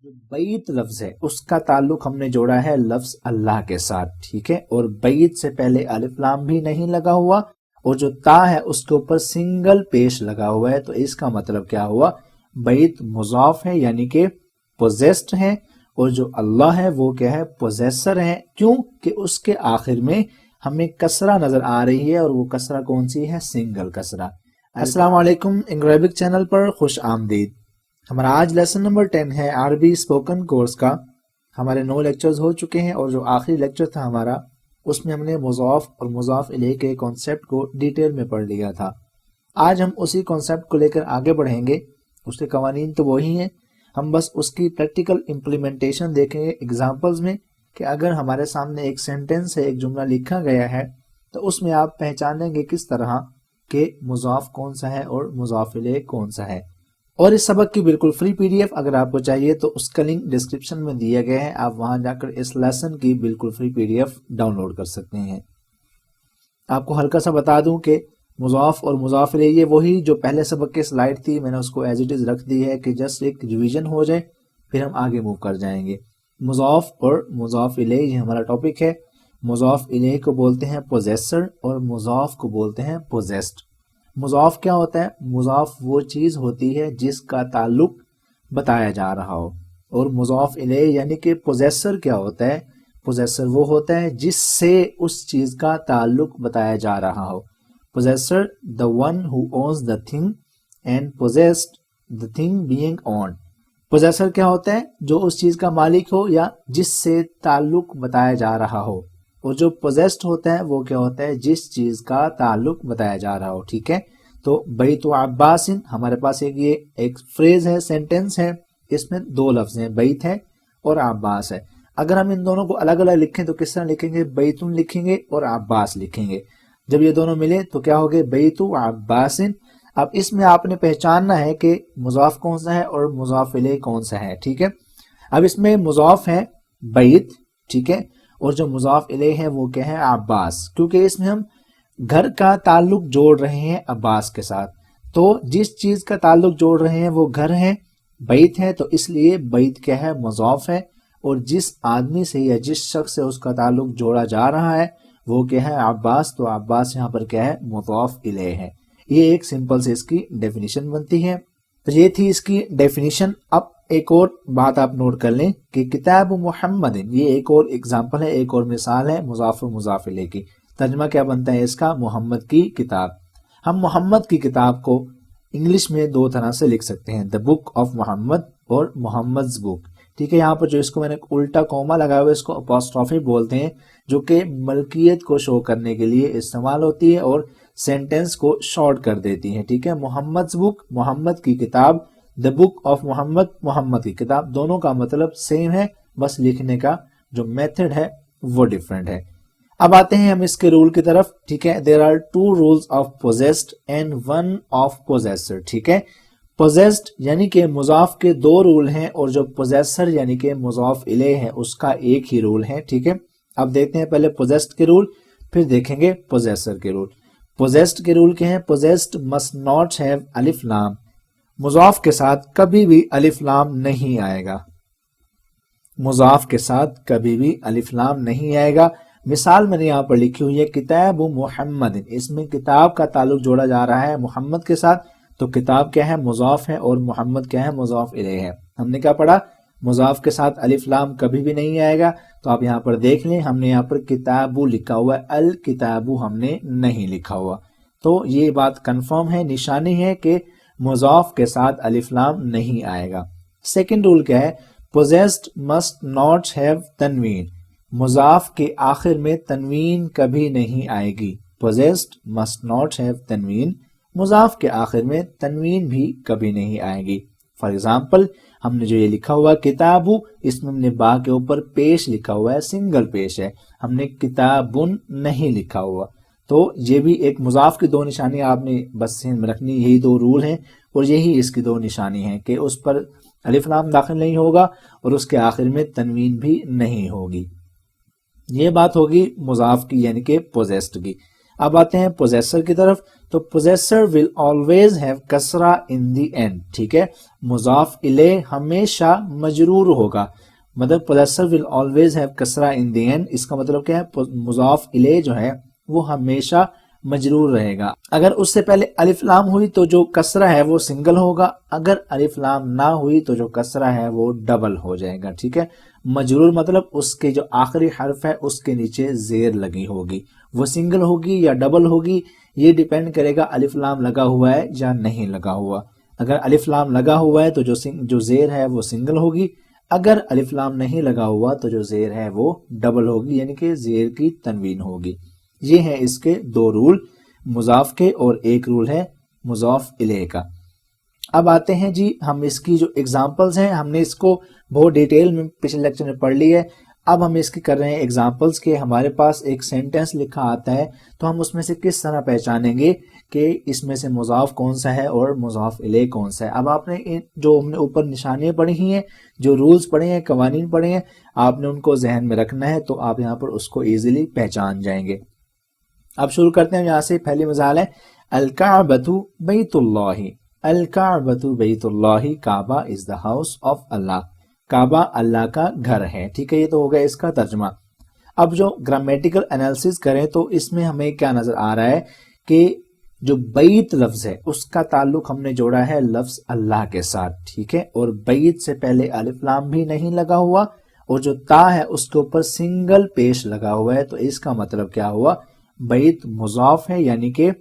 جو بیت لفظ ہے اس کا تعلق ہم نے جوڑا ہے لفظ اللہ کے ساتھ، ٹھیک ہے، اور بیت سے پہلے الف لام بھی نہیں لگا ہوا، اور جو تا ہے اس کے اوپر سنگل پیش لگا ہوا ہے، تو اس کا مطلب کیا ہوا؟ بیت مضاف ہے یعنی کہ پوزیسڈ ہے، اور جو اللہ ہے وہ کیا ہے؟ پوزیسر ہے۔ کیوں کہ اس کے آخر میں ہمیں کسرہ نظر آ رہی ہے، اور وہ کسرہ کون سی ہے؟ سنگل کسرہ۔ السلام علیکم، انگریبک چینل پر خوش آمدید۔ ہمارا آج لیسن نمبر 10 ہے عربی اسپوکن کورس کا۔ ہمارے 9 لیکچرز ہو چکے ہیں، اور جو آخری لیکچر تھا ہمارا اس میں ہم نے مضاف اور مضاف الیہ کے کانسیپٹ کو ڈیٹیل میں پڑھ لیا تھا۔ آج ہم اسی کانسیپٹ کو لے کر آگے بڑھیں گے۔ اس کے قوانین تو وہی ہیں، ہم بس اس کی پریکٹیکل امپلیمنٹیشن دیکھیں گے ایگزامپلز میں، کہ اگر ہمارے سامنے ایک سینٹنس ہے، ایک جملہ لکھا گیا ہے، تو اس میں آپ پہچانیں گے کس طرح کہ مضاف کون سا ہے اور مضاف الیہ کون سا ہے۔ اور اس سبق کی بالکل فری پی ڈی ایف اگر آپ کو چاہیے تو اس کا لنک ڈسکرپشن میں دیا گیا ہے، آپ وہاں جا کر اس لیسن کی بالکل free P D F download کر سکتے ہیں۔ آپ کو ہلکا سا بتا دوں کہ مضاف اور مضاف الیہ یہ وہی جو پہلے سبق کی سلائیڈ تھی، میں نے اس کو ایز اٹ از رکھ دی ہے کہ جسٹ ایک ریویژن ہو جائے، پھر ہم آگے موو کر جائیں گے۔ مضاف اور مضاف الیہ یہ ہمارا ٹاپک ہے۔ مضاف الیہ کو بولتے ہیں پوزیسر، اور مضاف کو بولتے ہیں پوزیسڈ۔ مضاف کیا ہوتا ہے؟ مضاف وہ چیز ہوتی ہے جس کا تعلق بتایا جا رہا ہو، اور مضاف الیہ یعنی کہ پوزیسر کیا ہوتا ہے؟ پوزیسر وہ ہوتا ہے جس سے اس چیز کا تعلق بتایا جا رہا ہو۔ Possessor the one who owns the thing and possessed the thing being owned۔ Possessor کیا ہوتا ہے؟ جو اس چیز کا مالک ہو یا جس سے تعلق بتایا جا رہا ہو، اور جو پوزیسڈ ہوتا ہے وہ کیا ہوتا ہے؟ جس چیز کا تعلق بتایا جا رہا ہو، ٹھیک ہے۔ تو بیت عباس، ہمارے پاس ایک فریز ہے، سینٹنس ہے، اس میں 2 لفظ ہیں، بیت ہے اور عباس ہے۔ اگر ہم ان دونوں کو الگ الگ لکھیں تو کس طرح لکھیں گے؟ بیتن لکھیں گے اور عباس لکھیں گے۔ جب یہ دونوں ملے تو کیا ہوگے؟ بیت عباس۔ اب اس میں آپ نے پہچاننا ہے کہ مضاف کون سا ہے اور مضاف الیہ کون سا ہے، ٹھیک ہے۔ اب اس میں مضاف ہے بیت، ٹھیک ہے، اور جو مضاف الیہ ہے وہ کیا ہے؟ عباس، کیونکہ اس میں ہم گھر کا تعلق جوڑ رہے ہیں عباس کے ساتھ، تو جس چیز کا تعلق جوڑ رہے ہیں وہ گھر ہے، بیت ہے، تو اس لیے بیت کیا ہے؟ مضاف ہے، اور جس آدمی سے یا جس شخص سے اس کا تعلق جوڑا جا رہا ہے وہ کیا ہے؟ عباس، تو عباس یہاں پر کیا ہے؟ مضاف الیہ ہے۔ یہ ایک سمپل سے اس کی ڈیفینیشن بنتی ہے۔ تو یہ تھی اس کی ڈیفینیشن۔ اب ایک اور بات آپ نوٹ کر لیں کہ کتاب محمد، یہ ایک اور اگزامپل ہے، ایک اور مثال ہے مضاف و مضاف الیہ کی۔ ترجمہ کیا بنتا ہے اس کا؟ محمد کی کتاب۔ ہم محمد کی کتاب کو انگلش میں 2 طرح سے لکھ سکتے ہیں، دا بک آف محمد اور محمد's بک، ٹھیک ہے۔ یہاں پر جو اس کو میں نے الٹا کوما لگایا ہوا ہے اس کو اپوسٹرافی بولتے ہیں، جو کہ ملکیت کو شو کرنے کے لیے استعمال ہوتی ہے اور سینٹنس کو شارٹ کر دیتی ہے، ٹھیک ہے۔ محمد's بک، محمد کی کتاب، دا بک آف محمد، محمد کی کتاب، دونوں کا مطلب سیم ہے، بس لکھنے کا جو میتھڈ ہے وہ ڈیفرنٹ ہے۔ اب آتے ہیں ہم اس کے رول کی طرف، ٹھیک ہے۔ there are 2 rules of possessed and 1 of possessor، ٹھیک ہے۔ possessed یعنی کہ مضاف کے 2 رول ہیں، اور جو possessor یعنی کہ مضاف الیہ ہے اس کا ایک ہی رول ہے، ٹھیک ہے۔ اب دیکھتے ہیں پہلے possessed کے رول، پھر دیکھیں گے possessor کے رول۔ possessed کے رول کیا ہیں؟ possessed must not have الف لام، مضاف کے ساتھ کبھی بھی الف لام نہیں آئے گا، مضاف کے ساتھ کبھی بھی الف لام نہیں آئے گا۔ مثال میں نے یہاں پر لکھی ہوئی ہے کتاب محمد، اس میں کتاب کا تعلق جوڑا جا رہا ہے محمد کے ساتھ، تو کتاب کیا ہے؟ مضاف ہے، اور محمد کیا ہے؟ مضاف الیہ ہے۔ ہم نے کیا پڑھا؟ مضاف کے ساتھ الف لام کبھی بھی نہیں آئے گا، تو آپ یہاں پر دیکھ لیں، ہم نے یہاں پر کتابو لکھا ہوا ہے، الکتابو ہم نے نہیں لکھا ہوا، تو یہ بات کنفرم ہے، نشانی ہے کہ مضاف کے ساتھ الف لام نہیں آئے گا۔ سیکنڈ رول کیا ہے؟ possessed must not have تنوین، مضاف کے آخر میں تنوین کبھی نہیں آئے گی۔ possessed must not have تنوین، مضاف کے آخر میں تنوین بھی کبھی نہیں آئے گی۔ فار ایگزامپل ہم نے جو یہ لکھا ہوا کتابو، اس میں ہم نے با کے اوپر پیش لکھا ہوا ہے، سنگل پیش ہے، ہم نے کتابن نہیں لکھا ہوا، تو یہ بھی ایک مضاف کی 2 نشانی آپ نے بس ذہن میں رکھنی، یہی 2 رول ہیں، اور یہی اس کی 2 نشانی ہیں کہ اس پر الف لام داخل نہیں ہوگا اور اس کے آخر میں تنوین بھی نہیں ہوگی۔ یہ بات ہوگی مضاف کی یعنی کہ possessed کی۔ اب آتے ہیں پوزیسر کی طرف، تو پوزیسر ول آلویز ہیو کسرہ ان دی اینڈ، ٹھیک ہے، مضاف الیہ ہمیشہ مجرور ہوگا، مطلب پوزیسر ول آلویز ہیو کسرہ ان دی اینڈ، اس کا مطلب کیا ہے، مضاف الیہ جو ہے وہ ہمیشہ مجرور رہے گا۔ اگر اس سے پہلے الف لام ہوئی تو جو کسرہ ہے وہ سنگل ہوگا، اگر الف لام نہ ہوئی تو جو کسرہ ہے وہ ڈبل ہو جائے گا، ٹھیک ہے۔ مجرور مطلب اس کے جو آخری حرف ہے اس کے نیچے زیر لگی ہوگی، وہ سنگل ہوگی یا ڈبل ہوگی، یہ ڈیپینڈ کرے گا الف لام لگا ہوا ہے یا نہیں لگا ہوا۔ اگر الف لام لگا ہوا ہے تو جو زیر ہے وہ سنگل ہوگی، اگر الف لام نہیں لگا ہوا تو جو زیر ہے وہ ڈبل ہوگی، یعنی کہ زیر کی تنوین ہوگی۔ یہ ہے اس کے دو رول مضاف کے، اور ایک رول ہے مضاف الیہ کا۔ اب آتے ہیں جی، ہم اس کی جو ایگزامپلز ہیں، ہم نے اس کو بہت ڈیٹیل میں پچھلے لیکچر میں پڑھ لی ہے، اب ہم اس کی کر رہے ہیں ایگزامپلز کے۔ ہمارے پاس ایک سینٹنس لکھا آتا ہے تو ہم اس میں سے کس طرح پہچانیں گے کہ اس میں سے مضاف کون سا ہے اور مضاف الیہ کون سا ہے۔ اب آپ نے جو ہم نے اوپر نشانیاں پڑھی ہیں، جو رولز پڑھے ہیں، قوانین پڑھے ہیں، آپ نے ان کو ذہن میں رکھنا ہے تو آپ یہاں پر اس کو ایزیلی پہچان جائیں گے۔ اب شروع کرتے ہیں یہاں سے، پہلی مثال ہے الکعبۃ بیت اللہ، الکعبۃ بیت اللہ، کعبہ از دا ہاؤس آف اللہ، کعبہ اللہ کا گھر ہے، ٹھیک ہے، یہ تو ہوگا اس کا ترجمہ۔ اب جو گرامیٹیکل انالیسس کریں تو اس میں ہمیں کیا نظر آ رہا ہے کہ جو بیت لفظ ہے اس کا تعلق ہم نے جوڑا ہے لفظ اللہ کے ساتھ، ٹھیک ہے، اور بیت سے پہلے الف لام بھی نہیں لگا ہوا، اور جو تا ہے اس کے اوپر سنگل پیش لگا ہوا ہے، تو اس کا مطلب کیا ہوا، بیت مضاف ہے یعنی کہ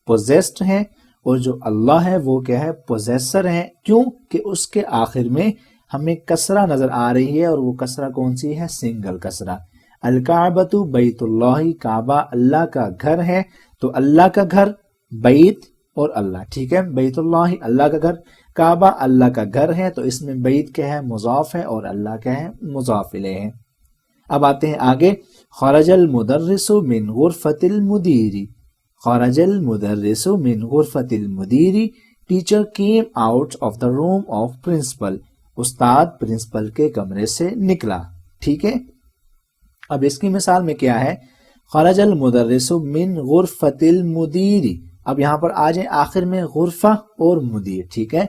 پوزیسڈ ہے، اور جو اللہ ہے وہ کیا ہے، پوزیسر ہے۔ کیوں کہ اس کے آخر میں ہمیں کسرہ نظر آ رہی ہے، اور وہ کسرہ کون سی ہے، سنگل کسرہ۔ الکعبۃ بیت اللہ، کعبہ اللہ کا گھر ہے، تو اللہ کا گھر، بیت اور اللہ، ٹھیک ہے، بیت اللہ اللہ کا گھر، کعبہ اللہ کا گھر ہے، تو اس میں بیت کیا ہے، مضاف ہے، اور اللہ کیا ہے، مضاف الیہ ہے۔ اب آتے ہیں آگے، خرج المدرس من غرفۃ المدیر، خرج المدرس من غرفۃ المدیر، teacher came out of the room of principal, استاد پرنسپل کے کمرے سے نکلا، ٹھیک ہے۔ اب اس کی مثال میں کیا ہے، خرج المدرس من غرفۃ المدیر، اب یہاں پر آ جائیں آخر میں غرفہ اور مدیر، ٹھیک ہے۔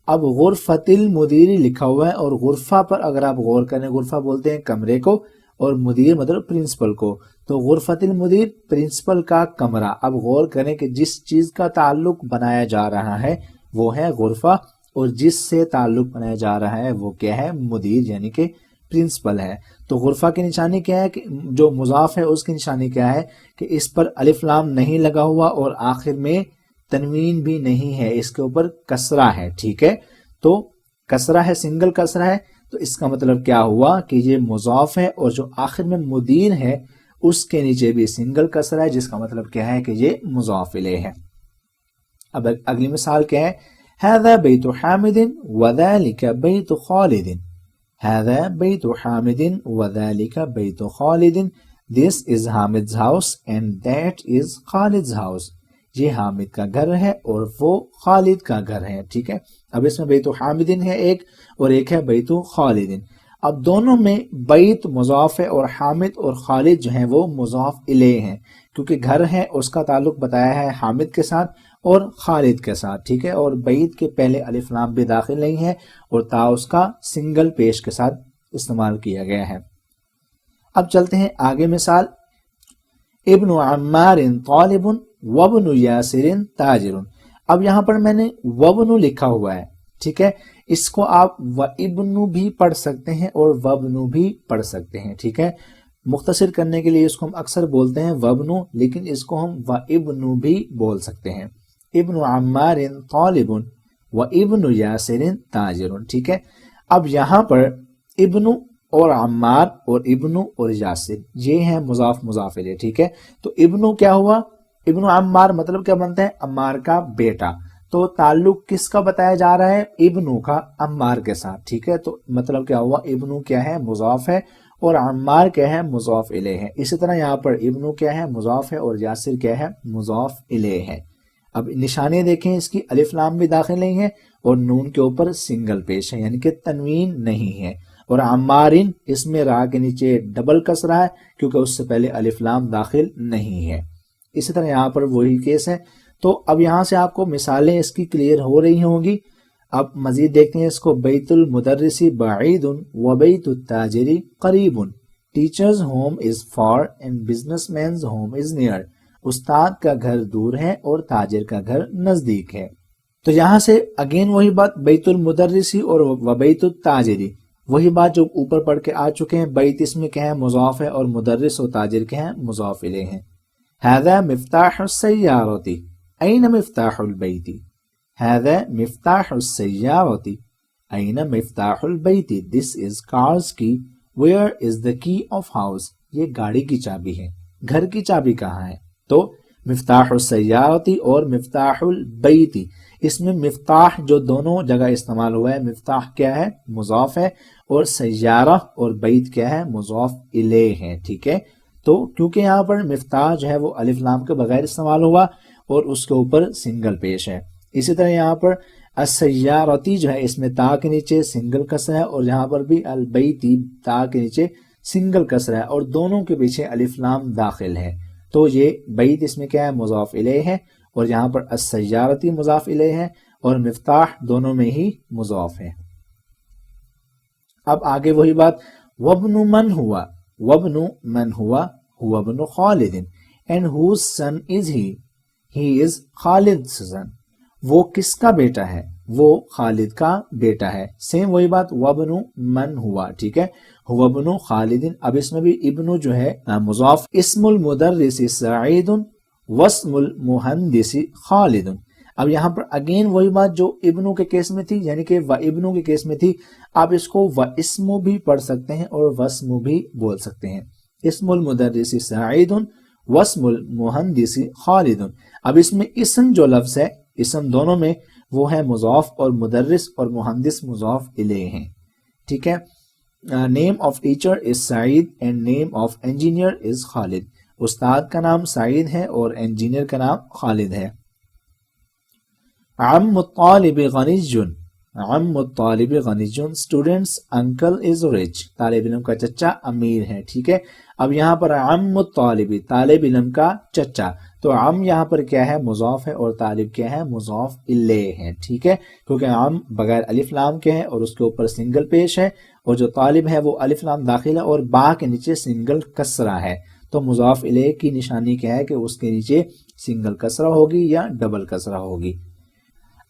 اب غرفۃ المدیر لکھا ہوا ہے، اور غرفہ پر اگر آپ غور کریں، غرفہ بولتے ہیں کمرے کو، اور مدیر مطلب پرنسپل کو، تو غرفۃ المدیر پرنسپل کا کمرہ۔ اب غور کریں کہ جس چیز کا تعلق بنایا جا رہا ہے وہ ہے غرفہ، اور جس سے تعلق بنایا جا رہا ہے وہ کیا ہے، مدیر یعنی کہ پرنسپل ہے۔ تو غرفہ کی نشانی کیا ہے، کہ جو مضاف ہے اس کی نشانی کیا ہے کہ اس پر الف لام نہیں لگا ہوا، اور آخر میں تنوین بھی نہیں ہے، اس کے اوپر کسرہ ہے، ٹھیک ہے، تو کسرہ ہے، سنگل کسرہ ہے، تو اس کا مطلب کیا ہوا کہ یہ مضاف ہے، اور جو آخر میں مدیر ہے اس کے نیچے بھی سنگل کسرہ ہے، جس کا مطلب کیا ہے کہ یہ مضاف الیہ ہے۔ اب اگلی مثال کیا ہے، هذا بیت حامد وذلك بیت خالد، هذا بیت حامد وذلك بیت خالد، this is Hamid's house and that is Khalid's house، یہ حامد کا گھر ہے اور وہ خالد کا گھر ہے، ٹھیک ہے۔ اب اس میں بیت حامدن ہے ایک، اور ایک ہے بیت خالدن۔ اب دونوں میں بیت مضاف ہے، اور حامد اور خالد جو ہیں وہ مضاف الیہ ہیں، کیونکہ گھر ہے اس کا تعلق بتایا ہے حامد کے ساتھ اور خالد کے ساتھ، ٹھیک ہے، اور بیت کے پہلے الف لام بھی داخل نہیں ہے، اور تا اس کا سنگل پیش کے ساتھ استعمال کیا گیا ہے۔ اب چلتے ہیں آگے، مثال ابن عمار طالب وابن یاسر تاجر، اب یہاں پر میں نے وابن لکھا ہوا ہے، ٹھیک ہے، اس کو آپ وابن بھی پڑھ سکتے ہیں اور وابن بھی پڑھ سکتے ہیں، ٹھیک ہے۔ مختصر کرنے کے لیے اس کو ہم اکثر بولتے ہیں وابن، لیکن اس کو ہم وابن بھی بول سکتے ہیں۔ ابن عمار طالب وابن یاسر تاجر، ٹھیک ہے۔ اب یہاں پر ابن اور عمار اور ابن اور یاسر یہ ہیں مضاف مضاف الیہ، ٹھیک ہے۔ تو ابن کیا ہوا، ابن عمار مطلب کیا بنتا ہے، عمار کا بیٹا، تو تعلق کس کا بتایا جا رہا ہے، ابن کا عمار کے ساتھ، ٹھیک ہے، تو مطلب کیا ہوا، ابن کیا ہے، مضاف ہے، اور عمار کیا ہے، مضاف الیہ ہے۔ اسی طرح یہاں پر ابن کیا ہے، مضاف ہے، اور یاسر کیا ہے، مضاف الیہ ہے۔ اب نشانے دیکھیں، اس کی الف لام بھی داخل نہیں ہے، اور نون کے اوپر سنگل پیش ہے یعنی کہ تنوین نہیں ہے، اور عمارن اس میں را کے نیچے ڈبل کسرہ ہے کیونکہ اس سے پہلے الف لام داخل نہیں ہے۔ اسی طرح یہاں پر وہی کیس ہے. تو اب یہاں سے آپ کو مثالیں اس کی کلیئر ہو رہی ہوں گی. اب مزید دیکھتے ہیں اس کو. بیت المدرسی بعید و بیت التاجری قریب. Teachers home is far and businessmen's home is near. استاد کا گھر دور ہے اور تاجر کا گھر نزدیک ہے. تو یہاں سے اگین وہی بات, بیت المدرسی اور وبیت التاجری, وہی بات جو اوپر پڑھ کے آ چکے ہیں. بیت اس میں کیا ہے, مضاف ہے, اور مدرس و تاجر کیا ہے, مضاف الیہ ہیں. ھذا مفتاح السیارۃ این مفتاح البیت. ھذا مفتاح السیارۃ این مفتاح البیت. دس از کارز کی. ویئر از دا کی آف ہاؤس. یہ گاڑی کی چابی ہے, گھر کی چابی کہاں ہے. تو مفتاح السیارۃ اور مفتاح البیت, اس میں مفتاح جو دونوں جگہ استعمال ہوا ہے, مفتاح کیا ہے, مضاف ہے, اور سیارہ اور بیت کیا ہے, مضاف الیہ ہے. ٹھیک ہے. تو کیونکہ یہاں پر مفتاح جو ہے وہ الف لام کے بغیر استعمال ہوا اور اس کے اوپر سنگل پیش ہے. اسی طرح یہاں پر السیارتی جو ہے, اس میں تا کے نیچے سنگل کسر ہے, اور یہاں پر بھی البیتی تا کے نیچے سنگل کسر ہے, اور دونوں کے پیچھے الف لام داخل ہے. تو یہ بیت اس میں کیا ہے, مضاف الیہ ہے, اور یہاں پر السیارتی مضاف الیہ ہے, اور مفتاح دونوں میں ہی مضاف ہے. اب آگے وہی بات. وابن من ہوا, وابن من ہوا, ہوا ابن خالد, and whose son is he is خالد's son. وہ کس کا بیٹا ہے, وہ خالد کا بیٹا ہے. سیم وہی بات, وابن من ہوا. ٹھیک ہے, ہوا ابن خالد. اب اس میں بھی ابن جو ہے مضاف. اسم المدرس سعید واسم المہندس خالد. اب یہاں پر اگین وہی بات جو ابنوں کے کیس میں تھی, یعنی کہ و ابنوں کے کیس میں تھی, آپ اس کو و اسم بھی پڑھ سکتے ہیں اور واسم بھی بول سکتے ہیں. اسم المدرس سعید واسم المہندس خالد. اب اس میں اسم جو لفظ ہے, اسم دونوں میں وہ ہے مضاف, اور مدرس اور مہندس مضاف الیہ ہیں. ٹھیک ہے. Name of teacher is Saeed and name of engineer is Khalid. استاد کا نام سعید ہے اور انجینئر کا نام خالد ہے. عم الطالب غنی, عم الطالب غنی. اسٹوڈنٹس انکل از رچ. طالب علم کا چچا امیر ہے. ٹھیک ہے. اب یہاں پر عم الطالب, طالب علم کا چچا, تو عم یہاں پر کیا ہے, مضاف ہے, اور طالب کیا ہے, مضاف الیہ ہے. ٹھیک ہے, کیونکہ عم بغیر الف لام کے ہے اور اس کے اوپر سنگل پیش ہے, اور جو طالب ہے وہ الف لام داخل ہے اور با کے نیچے سنگل کسرہ ہے. تو مضاف الیہ کی نشانی کیا ہے کہ اس کے نیچے سنگل کسرہ ہوگی یا ڈبل کسرہ ہوگی.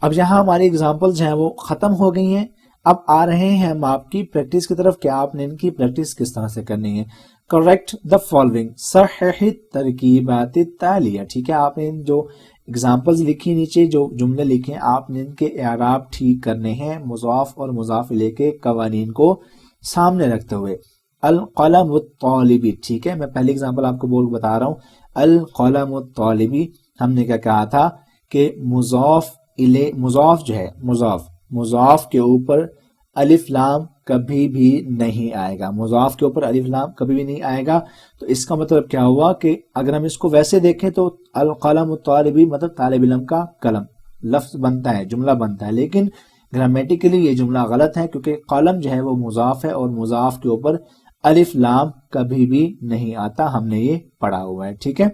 اب یہاں ہماری اگزامپلز ہیں وہ ختم ہو گئی ہیں. اب آ رہے ہیں ہم آپ کی پریکٹس کی طرف کہ آپ نے ان کی پریکٹس کس طرح سے کرنی ہے. کریکٹ دا فالوئنگ, صحح ترکیبات التالیہ. ٹھیک ہے, آپ نے جو اگزامپلز لکھی نیچے جو جملے لکھے آپ نے ان کے اعراب ٹھیک کرنے ہیں مضاف اور مضاف الیہ کے قوانین کو سامنے رکھتے ہوئے. القلم الطالبی. ٹھیک ہے, میں پہلی اگزامپل آپ کو بتا رہا ہوں. القلم الطالبی, ہم نے کیا کہا تھا کہ مضاف الیہ, مضاف جو ہے مضاف کے اوپر الف لام کبھی بھی نہیں آئے گا. مضاف کے اوپر الف لام کبھی بھی نہیں آئے گا. تو اس کا مطلب کیا ہوا کہ اگر ہم اس کو ویسے دیکھیں تو القلم الطالبی مطلب طالب علم کا قلم لفظ بنتا ہے, جملہ بنتا ہے, لیکن گرامیٹیکلی یہ جملہ غلط ہے کیونکہ قلم جو ہے وہ مضاف ہے اور مضاف کے اوپر الف لام کبھی بھی نہیں آتا. ہم نے یہ پڑھا ہوا ہے. ٹھیک ہے.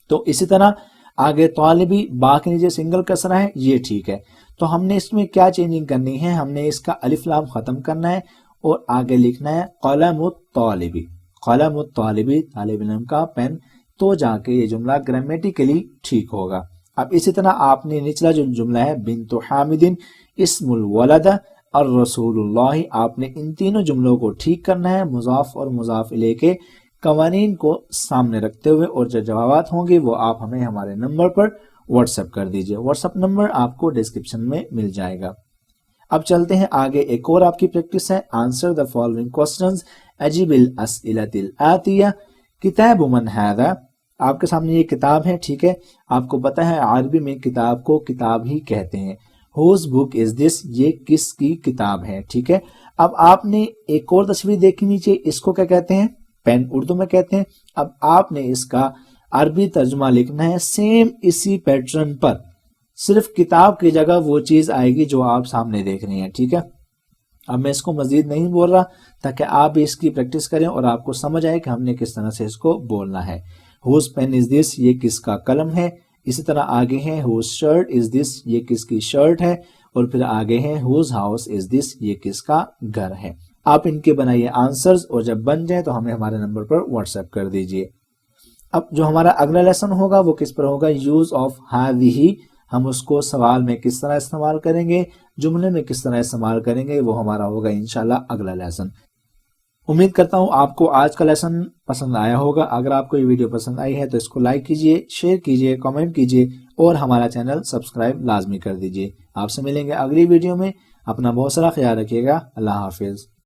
تو اسی طرح آگے طالبی با کے نیچے سنگل کسرہ ہے, یہ ٹھیک ہے. تو ہم نے اس میں کیا چینجنگ کرنی ہے, ہم نے اس کا الف لام ختم کرنا ہے اور آگے لکھنا ہے قلم الطالبی. قلم الطالبی, طالب علم کا پین. تو جا کے یہ جملہ گرامیٹیکلی ٹھیک ہوگا. اب اسی طرح آپ نے نچلا جو جملہ ہے بنت حامد اسم الولد الرسول اللہ, آپ نے ان تینوں جملوں کو ٹھیک کرنا ہے مضاف اور مضاف الیہ کے قوانین کو سامنے رکھتے ہوئے, اور جو جوابات ہوں گے وہ آپ ہمیں ہمارے نمبر پر واٹس ایپ کر دیجئے. واٹس ایپ نمبر آپ کو ڈسکرپشن میں مل جائے گا. اب چلتے ہیں آگے, ایک اور آپ کی پریکٹس ہے. آنسر دا فالوئنگ کوسچنز اجب الاسئلۃ الآتیہ. کتاب من ھذا, آپ کے سامنے یہ کتاب ہے. ٹھیک ہے, آپ کو پتہ ہے عربی میں کتاب کو کتاب ہی کہتے ہیں. whose book is this, یہ کس کی کتاب ہے. ٹھیک ہے. اب آپ نے ایک اور تصویر دیکھی نیچے, اس کو کیا کہتے ہیں, پین اردو میں کہتے ہیں. اب آپ نے اس کا عربی ترجمہ لکھنا ہے سیم اسی پیٹرن پر, صرف کتاب کی جگہ وہ چیز آئے گی جو آپ سامنے دیکھ رہے ہیں. ٹھیک ہے. اب میں اس کو مزید نہیں بول رہا تاکہ آپ بھی اس کی پریکٹس کریں اور آپ کو سمجھ آئے کہ ہم نے کس طرح سے اس کو بولنا ہے. whose pen is this یہ کس کا قلم ہے. اسی طرح آگے ہیں whose shirt is this یہ کس کی شرٹ ہے. اور پھر آگے ہیں whose house is this یہ کس کا گھر ہے. آپ ان کے بنائیے آنسرز اور جب بن جائیں تو ہمیں ہمارے نمبر پر واٹس ایپ کر دیجئے. اب جو ہمارا اگلا لیسن ہوگا وہ کس پر ہوگا؟ یوز آف ہذہ. ہم اس کو سوال میں کس طرح استعمال کریں گے، جملے میں کس طرح استعمال کریں گے، وہ ہمارا ہوگا انشاءاللہ اگلا لیسن. امید کرتا ہوں آپ کو آج کا لیسن پسند آیا ہوگا. اگر آپ کو یہ ویڈیو پسند آئی ہے تو اس کو لائک کیجئے، شیئر کیجئے، کامنٹ کیجئے اور ہمارا چینل سبسکرائب لازمی کر دیجئے. آپ سے ملیں گے اگلی ویڈیو میں. اپنا بہت سارا خیال رکھیے گا. اللہ حافظ.